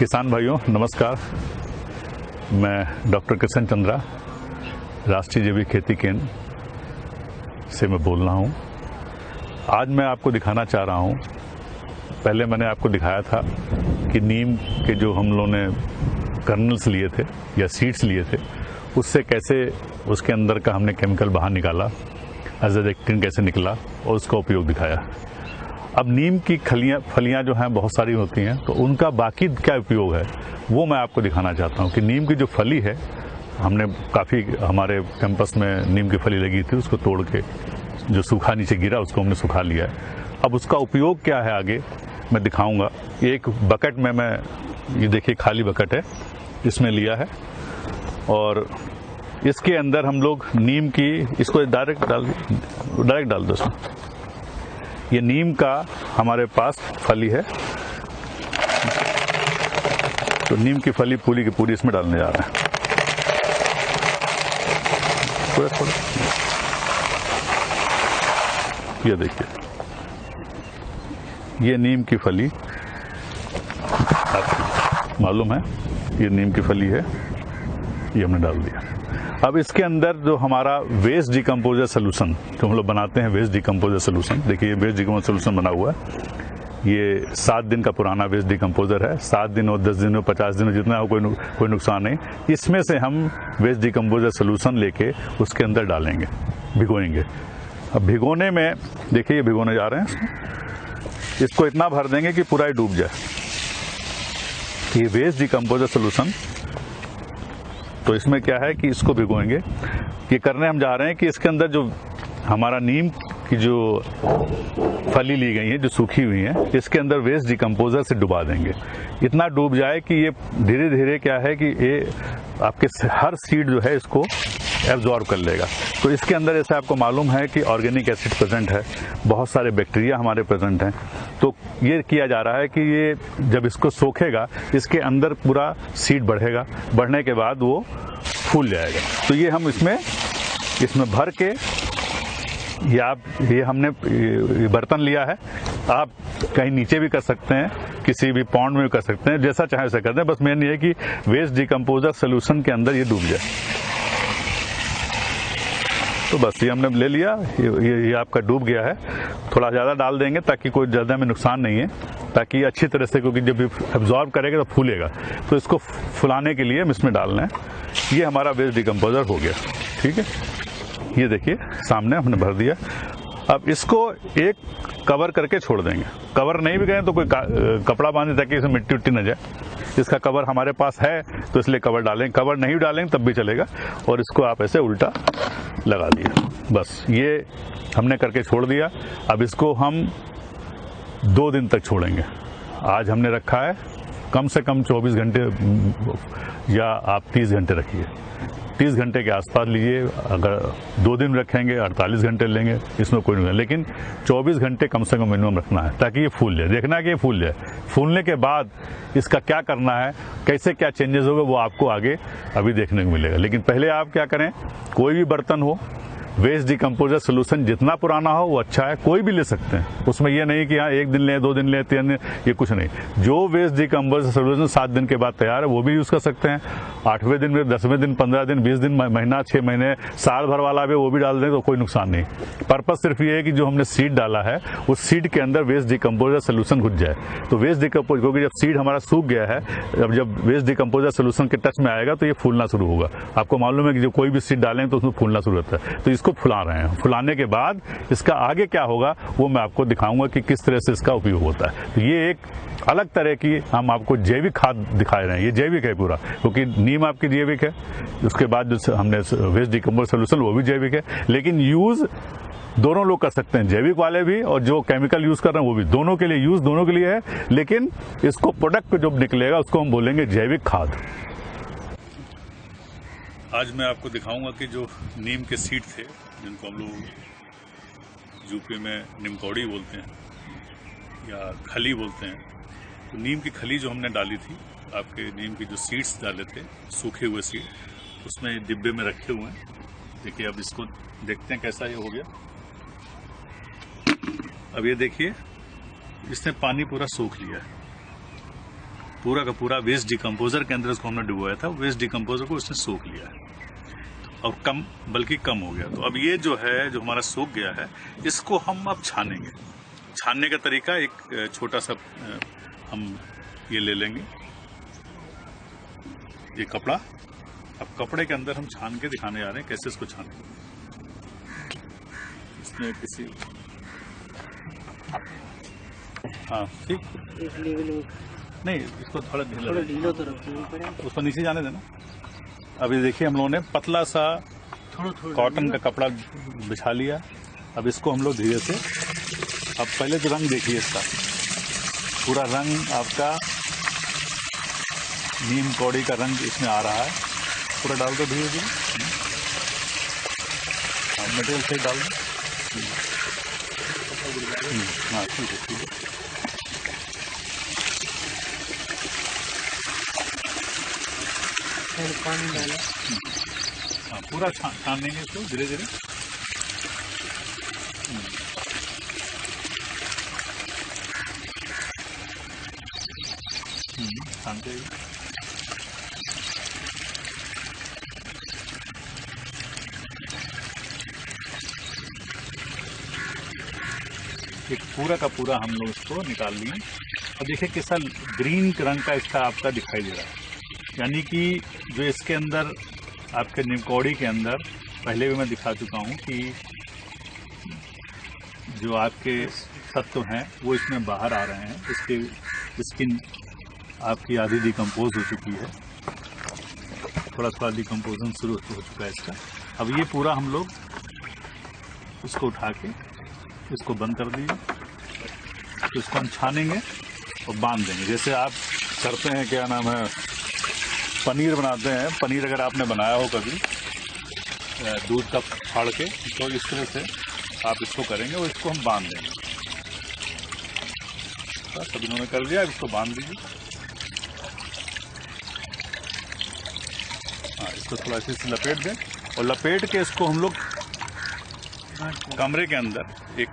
किसान भाइयों नमस्कार। मैं डॉक्टर किशन चंद्रा राष्ट्रीय जैविक खेती केंद्र से मैं बोल रहा हूँ। आज मैं आपको दिखाना चाह रहा हूँ, पहले मैंने आपको दिखाया था कि नीम के जो हम लोगों ने कर्नल्स लिए थे या सीड्स लिए थे, उससे कैसे उसके अंदर का हमने केमिकल बाहर निकाला, एज़ाइरेक्टिन कैसे निकला और उसका उपयोग दिखाया। अब नीम की फलियां जो हैं बहुत सारी होती हैं, तो उनका बाकी क्या उपयोग है वो मैं आपको दिखाना चाहता हूं कि नीम की जो फली है, हमने काफ़ी हमारे कैंपस में नीम की फली लगी थी, उसको तोड़ के जो सूखा नीचे गिरा उसको हमने सुखा लिया है। अब उसका उपयोग क्या है आगे मैं दिखाऊंगा। एक बकेट में मैं, ये देखिए खाली बकेट है, इसमें लिया है और इसके अंदर हम लोग नीम की, इसको डायरेक्ट डाल दो इसमें। ये नीम का हमारे पास फली है, तो नीम की फली पूरी की पूरी इसमें डालने जा रहे हैं। थोड़ा ये देखिए, ये नीम की फली, आपको मालूम है ये नीम की फली है, ये हमने डाल दिया। अब इसके अंदर जो हमारा वेस्ट डिकम्पोजर सोल्यूशन जो हम लोग बनाते हैं, वेस्ट डिकम्पोजर सोल्यूशन, देखिए ये वेस्ट डिकम्पोजर सोल्यूशन बना हुआ है। ये 7 दिन का पुराना वेस्ट डिकम्पोजर है। 7 दिन और 10 दिन और 50 दिन जितना हो कोई नुकसान नहीं। इसमें से हम वेस्ट डिकम्पोजर सोल्यूशन लेके उसके अंदर डालेंगे, भिगोएंगे। अब भिगोने में देखिए, ये भिगोने जा रहे हैं, इसको इतना भर देंगे कि पूरा ही डूब जाए। ये वेस्ट डिकम्पोजर सोल्यूशन, तो इसमें क्या है कि इसको भिगोएंगे। ये करने हम जा रहे हैं कि इसके अंदर जो हमारा नीम की जो फली ली गई है, जो सूखी हुई है, इसके अंदर वेस्ट डिकम्पोजर से डुबा देंगे। इतना डूब जाए कि ये धीरे धीरे क्या है कि ये आपके हर सीड जो है इसको एब्जॉर्ब कर लेगा। तो इसके अंदर जैसे आपको मालूम है कि ऑर्गेनिक एसिड प्रेजेंट है, बहुत सारे बैक्टीरिया हमारे प्रेजेंट हैं। तो ये किया जा रहा है कि ये जब इसको सोखेगा, इसके अंदर पूरा सीड बढ़ेगा, बढ़ने के बाद वो फूल जाएगा। तो ये हम इसमें भर के, ये हमने बर्तन लिया है, आप कहीं नीचे भी कर सकते हैं, किसी भी पॉन्ड में भी कर सकते हैं, जैसा चाहे वैसा करते हैं। बस मेन ये है कि वेस्ट डिकम्पोजर सोल्यूशन के अंदर ये डूब जाए। तो बस ये हमने ले लिया, ये आपका डूब गया है। थोड़ा ज़्यादा डाल देंगे ताकि कोई ज़्यादा में नुकसान नहीं है, ताकि अच्छी तरह से, क्योंकि जब एब्जॉर्ब करेगा तो फूलेगा। तो इसको फुलाने के लिए हम इसमें डालना है। ये हमारा वेस्ट डिकम्पोजर हो गया, ठीक है। ये देखिए सामने हमने भर दिया। अब इसको एक कवर करके छोड़ देंगे। कवर नहीं भी करें तो कोई कपड़ा बांधे ताकि इसमें मिट्टी उट्टी न जाए। इसका कवर हमारे पास है तो इसलिए कवर डालें, कवर नहीं डालेंगे तब भी चलेगा। और इसको आप ऐसे उल्टा लगा दिया, बस ये हमने करके छोड़ दिया। अब इसको हम 2 दिन तक छोड़ेंगे। आज हमने रखा है कम से कम 24 घंटे, या आप 30 घंटे रखिए, 30 घंटे के आसपास लीजिए। अगर 2 दिन रखेंगे 48 घंटे लेंगे, इसमें कोई नहीं, लेकिन 24 घंटे कम से कम मिनिमम रखना है ताकि ये फूल जाए। देखना है कि ये फूल जाए। फूलने के बाद इसका क्या करना है, कैसे क्या चेंजेस होगा, वो आपको आगे अभी देखने को मिलेगा। लेकिन पहले आप क्या करें, कोई भी बर्तन हो, वेस्ट डिकम्पोजर सोल्यूशन जितना पुराना हो वो अच्छा है, कोई भी ले सकते हैं। उसमें ये नहीं कि हाँ 1 दिन लें, 2 दिन लें, 3 दिन, ये कुछ नहीं। जो वेस्ट डिकम्पोजर सोल्यूशन 7 दिन के बाद तैयार है वो भी यूज़ कर सकते हैं। 8वें दिन में, 10वें दिन, 15 दिन, 20 दिन, महीना, 6 महीने, साल भर वाला भी वो भी डाल दें तो कोई नुकसान नहीं। पर्पज सिर्फ ये है कि जो हमने सीड डाला है उस सीड के अंदर वेस्ट डिकम्पोजर सोल्यूशन घुस जाए। तो वेस्ट डिकम्पोज, क्योंकि जब सीड हमारा सूख गया है, जब वेस्ट डिकम्पोजर सोल्यूशन के टच में आएगा तो ये फूलना शुरू होगा। आपको मालूम है कि जो कोई भी सीड डालें तो उसमें फूलना शुरू होता है। तो इसको फुला रहे हैं। फुलाने के बाद इसका आगे क्या होगा वो मैं आपको दिखाऊंगा कि किस तरह से इसका उपयोग होता है। तो ये एक अलग तरह की हम आपको जैविक खाद दिखा रहे हैं। ये जैविक है पूरा, क्योंकि नीम आपकी जैविक है। उसके बाद जो हमने वेस्ट डिकम्पोजर सोल्यूशन वो भी जैविक है। लेकिन यूज दोनों लोग कर सकते हैं, जैविक वाले भी और जो केमिकल यूज कर रहे हैं वो भी, दोनों के लिए यूज, दोनों के लिए है। लेकिन इसको प्रोडक्ट जो निकलेगा उसको हम बोलेंगे जैविक खाद। आज मैं आपको दिखाऊंगा कि जो नीम के सीड थे, जिनको हम लोग यूपी में निमकौड़ी बोलते हैं या खली बोलते हैं, तो नीम की खली जो हमने डाली थी, आपके नीम की जो सीड्स डाले थे, सूखे हुए सीड, उसमें डिब्बे में रखे हुए हैं। देखिए अब इसको देखते हैं कैसा ये हो गया। अब ये देखिए, इसने पानी पूरा सोख लिया है। पूरा का पूरा वेस्ट डिकम्पोजर के अंदर इसको हमने डुबोया था, वेस्ट डिकम्पोजर को उसने सोख लिया है और बल्कि कम हो गया। तो अब ये जो है, जो हमारा सूख गया है, इसको हम अब छानेंगे। छानने का तरीका एक छोटा सा हम ये ले लेंगे, ये कपड़ा। अब कपड़े के अंदर हम छान के दिखाने जा रहे हैं कैसे इसको छानेंगे। इसमें किसी हाँ ठीक नहीं, इसको थोड़ा ढीला तो रखिए, उसको नीचे जाने देना। अभी देखिए हम लोगों ने पतला सा कॉटन का कपड़ा बिछा लिया। अब इसको हम लोग धीरे से, अब पहले तो रंग देखिए इसका, पूरा रंग आपका नीम कौड़ी का रंग इसमें आ रहा है। पूरा डाल दो धीरे धीरे, मटेरियल से डाल दो। हाँ ठीक है ठीक है। पानी डाला, हाँ पूरा छान देंगे इसको धीरे धीरे। छान देंगे। पूरा का पूरा हम लोग इसको निकाल लिए। अब देखिए कैसा ग्रीन रंग का इसका आपका दिखाई दे रहा है, यानी कि जो इसके अंदर आपके निमकौड़ी के अंदर पहले भी मैं दिखा चुका हूँ कि जो आपके तत्व हैं वो इसमें बाहर आ रहे हैं। इसकी स्किन आपकी आधी डिकम्पोज हो चुकी है, थोड़ा थोड़ा डिकम्पोजन शुरू हो चुका है इसका। अब ये पूरा हम लोग इसको उठा के इसको बंद कर दीजिए। तो इसको हम छानेंगे और बांध देंगे, जैसे आप करते हैं, क्या नाम है, पनीर बनाते हैं। पनीर अगर आपने बनाया हो कभी दूध का फाड़ के, तो इस तरह से आप इसको करेंगे और इसको हम बांध देंगे। बस अब इन्होंने कर दिया, इसको बांध दीजिए। हाँ, इसको थोड़ा अच्छे से लपेट दें और लपेट के इसको हम लोग कमरे के अंदर एक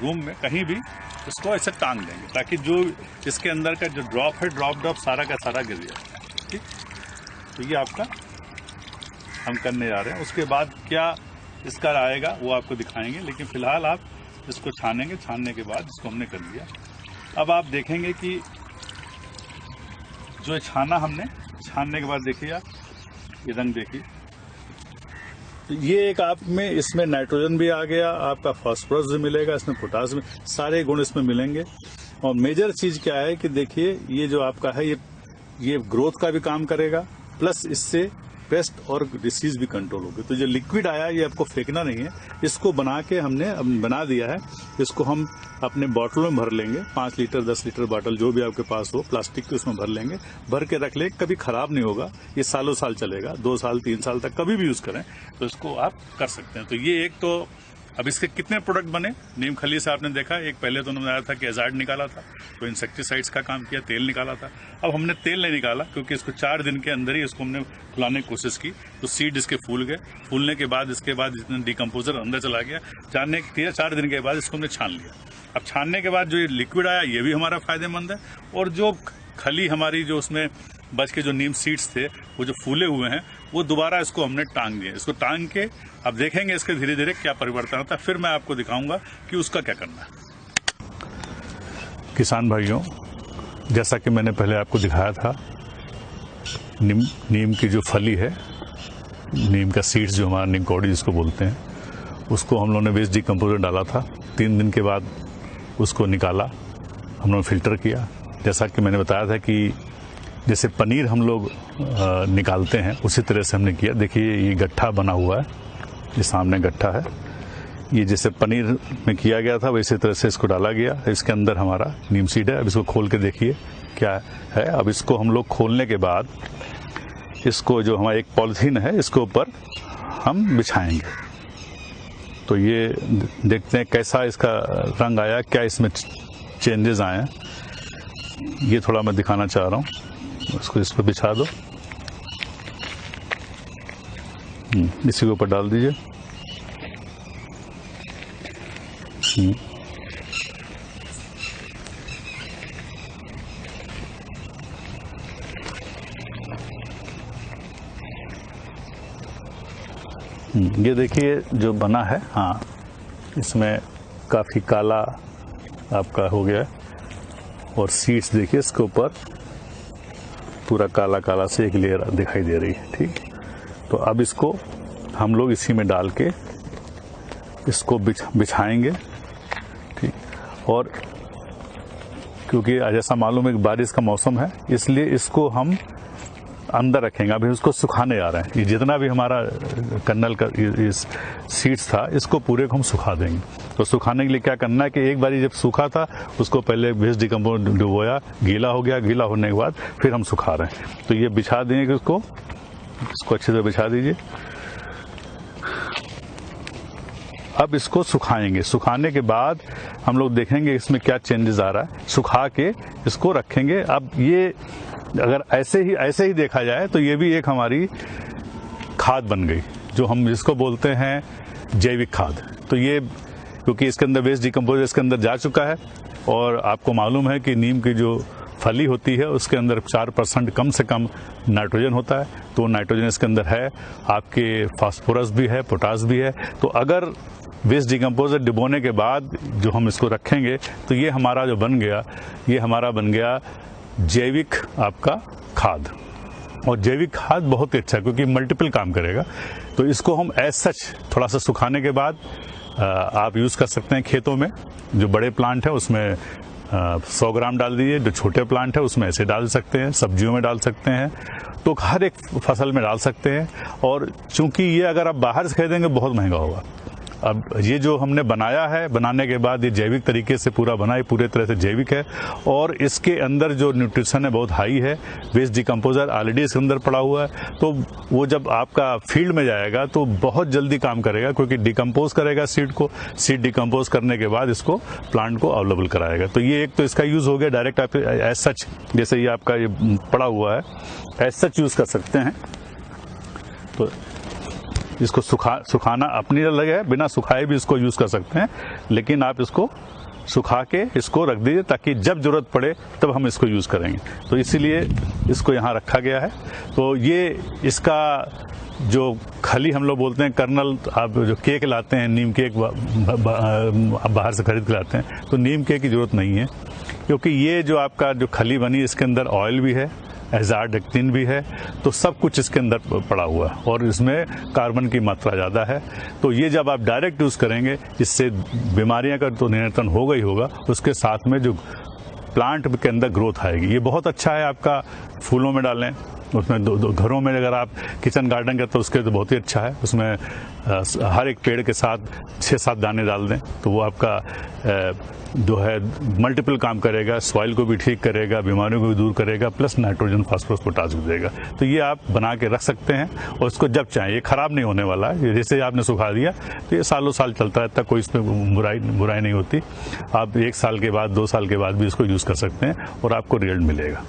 रूम में कहीं भी इसको ऐसे टांग देंगे, ताकि जो इसके अंदर का जो ड्रॉप है, ड्रॉप सारा का सारा गिर जाए। ठीक, तो ये आपका हम करने जा रहे हैं। उसके बाद क्या इसका आएगा वो आपको दिखाएंगे, लेकिन फिलहाल आप इसको छानेंगे। छानने के बाद इसको हमने कर लिया। अब आप देखेंगे कि जो छाना हमने, छानने के बाद देखिए आप ये रंग देखिए, तो ये एक आप में इसमें नाइट्रोजन भी आ गया, आपका फास्फोरस भी मिलेगा, इसमें पोटासियम, सारे गुण इसमें मिलेंगे। और मेजर चीज क्या है कि देखिए ये जो आपका है, ये ग्रोथ का भी काम करेगा, प्लस इससे पेस्ट और डिसीज भी कंट्रोल होगी। तो जो लिक्विड आया ये आपको फेंकना नहीं है, इसको बना के हमने बना दिया है। इसको हम अपने बॉटल में भर लेंगे, 5 लीटर 10 लीटर बॉटल जो भी आपके पास हो, प्लास्टिक के, उसमें भर लेंगे। भर के रख ले, कभी खराब नहीं होगा, ये सालों साल चलेगा, 2 साल 3 साल तक कभी भी यूज करें तो इसको आप कर सकते हैं। तो ये एक तो अब इसके कितने प्रोडक्ट बने। नीम खली से आपने देखा, एक पहले तो उन्होंने आया था कि एजाइड निकाला था, तो इंसेक्टिसाइड्स का काम किया, तेल निकाला था। अब हमने तेल नहीं निकाला क्योंकि इसको 4 दिन के अंदर ही इसको हमने फुलाने की कोशिश की, तो सीड इसके फूल गए। फूलने के बाद इसके बाद इतना डिकम्पोजर अंदर चला गया। 4 दिन के बाद इसको हमने छान लिया। अब छानने के बाद जो ये लिक्विड आया ये भी हमारा फायदेमंद है, और जो खली हमारी जो उसमें बच के जो नीम सीड्स थे वो जो फूले हुए हैं वो दोबारा इसको हमने टांग दिए। इसको टांग के अब देखेंगे इसके धीरे धीरे क्या परिवर्तन होता है, फिर मैं आपको दिखाऊंगा कि उसका क्या करना है। किसान भाइयों, जैसा कि मैंने पहले आपको दिखाया था, नीम की जो फली है, नीम का सीड्स जो हमारा नीम कौड़ी जिसको बोलते हैं, उसको हम लोगों ने वेस्ट डिकम्पोजर डाला था। 3 दिन के बाद उसको निकाला, हम लोगों ने फिल्टर किया। जैसा कि मैंने बताया था कि जैसे पनीर हम लोग निकालते हैं उसी तरह से हमने किया। देखिए ये गट्ठा बना हुआ है, ये सामने गट्ठा है, ये जैसे पनीर में किया गया था वैसे तरह से इसको डाला गया। इसके अंदर हमारा नीम सीड है। अब इसको खोल के देखिए क्या है। अब इसको हम लोग खोलने के बाद इसको जो हमारा एक पॉलिथीन है इसके ऊपर हम बिछाएंगे। तो ये देखते हैं कैसा इसका रंग आया, क्या इसमें चेंजेस आए हैं, ये थोड़ा मैं दिखाना चाह रहा हूँ। इसको इस पर बिछा दो, इसी के ऊपर डाल दीजिए। ये देखिए जो बना है, हाँ इसमें काफ़ी काला आपका हो गया है और सीड्स देखिए इसके ऊपर पूरा काला काला से एक लेयर दिखाई दे रही है। ठीक, तो अब इसको हम लोग इसी में डाल के इसको बिछाएंगे। ठीक, और क्योंकि जैसा मालूम है कि बारिश का मौसम है, इसलिए इसको हम अंदर रखेंगे। अभी उसको सुखाने आ रहे हैं। ये जितना भी हमारा कर्नल का इस सीड्स था, इसको पूरे को हम सुखा देंगे। तो सुखाने के लिए क्या करना है कि एक बारी जब सूखा था उसको पहले वेस्ट डिकम्पोज डुबोया, गीला हो गया, गीला होने के बाद फिर हम सुखा रहे हैं। तो ये बिछा देंगे इसको अच्छे से बिछा दीजिए। अब इसको सुखाएंगे। सुखाने के बाद हम लोग देखेंगे इसमें क्या चेंजेस आ रहा है। सुखा के इसको रखेंगे। अब ये अगर ऐसे ही देखा जाए तो ये भी एक हमारी खाद बन गई, जो हम जिसको बोलते हैं जैविक खाद। तो ये क्योंकि इसके अंदर वेस्ट डिकम्पोज इसके अंदर जा चुका है, और आपको मालूम है कि नीम की जो फली होती है उसके अंदर 4% कम से कम नाइट्रोजन होता है। तो नाइट्रोजन इसके अंदर है, आपके फास्फोरस भी है, पोटास भी है। तो अगर वेस्ट डिकम्पोजर डिबोने के बाद जो हम इसको रखेंगे तो ये हमारा जो बन गया, ये हमारा बन गया जैविक आपका खाद। और जैविक खाद बहुत ही अच्छा, क्योंकि मल्टीपल काम करेगा। तो इसको हम एज सच थोड़ा सा सुखाने के बाद आप यूज़ कर सकते हैं खेतों में। जो बड़े प्लांट है उसमें 100 ग्राम डाल दीजिए, जो छोटे प्लांट है उसमें ऐसे डाल सकते हैं, सब्जियों में डाल सकते हैं, तो हर एक फसल में डाल सकते हैं। और चूंकि ये अगर आप बाहर से खरीदेंगे बहुत महंगा होगा। अब ये जो हमने बनाया है, बनाने के बाद ये जैविक तरीके से पूरा बना, ये पूरे तरह से जैविक है। और इसके अंदर जो न्यूट्रिशन है बहुत हाई है। वेस्ट डिकम्पोजर ऑलरेडी इसके अंदर पड़ा हुआ है, तो वो जब आपका फील्ड में जाएगा तो बहुत जल्दी काम करेगा, क्योंकि डिकम्पोज करेगा सीड को। सीड डिकम्पोज करने के बाद इसको प्लांट को अवेलेबल कराएगा। तो ये एक तो इसका यूज़ हो गया डायरेक्ट। आप एज सच, जैसे ये आपका ये पड़ा हुआ है, एज सच यूज़ कर सकते हैं। तो इसको सुखाना अपनी अलग है, बिना सुखाए भी इसको यूज़ कर सकते हैं, लेकिन आप इसको सुखा के इसको रख दीजिए ताकि जब जरूरत पड़े तब हम इसको यूज़ करेंगे। तो इसीलिए इसको यहाँ रखा गया है। तो ये इसका जो खली हम लोग बोलते हैं कर्नल, आप जो केक लाते हैं, नीम केक आप बाहर से खरीद के लाते हैं, तो नीम केक की ज़रूरत नहीं है, क्योंकि ये जो आपका जो खली बनी इसके अंदर ऑयल भी है, एजार्डेक्टिन भी है, तो सब कुछ इसके अंदर पड़ा हुआ है और इसमें कार्बन की मात्रा ज़्यादा है। तो ये जब आप डायरेक्ट यूज़ करेंगे, इससे बीमारियां का तो नियंत्रण होगा ही होगा, उसके साथ में जो प्लांट के अंदर ग्रोथ आएगी। ये बहुत अच्छा है। आपका फूलों में डालें, उसमें दो घरों में अगर आप किचन गार्डन करते तो उसके तो बहुत ही अच्छा है। उसमें हर एक पेड़ के साथ 6-7 दाने डाल दें, तो वो आपका जो है मल्टीपल काम करेगा, सॉइल को भी ठीक करेगा, बीमारियों को भी दूर करेगा, प्लस नाइट्रोजन, फास्फोरस, पोटास भी देगा। तो ये आप बना के रख सकते हैं और इसको जब चाहें, ये खराब नहीं होने वाला है। जैसे आपने सुखा दिया तो ये सालों साल चलता रहता है, कोई इसमें बुराई नहीं होती। आप 1 साल के बाद, 2 साल के बाद भी इसको यूज़ कर सकते हैं और आपको रिजल्ट मिलेगा।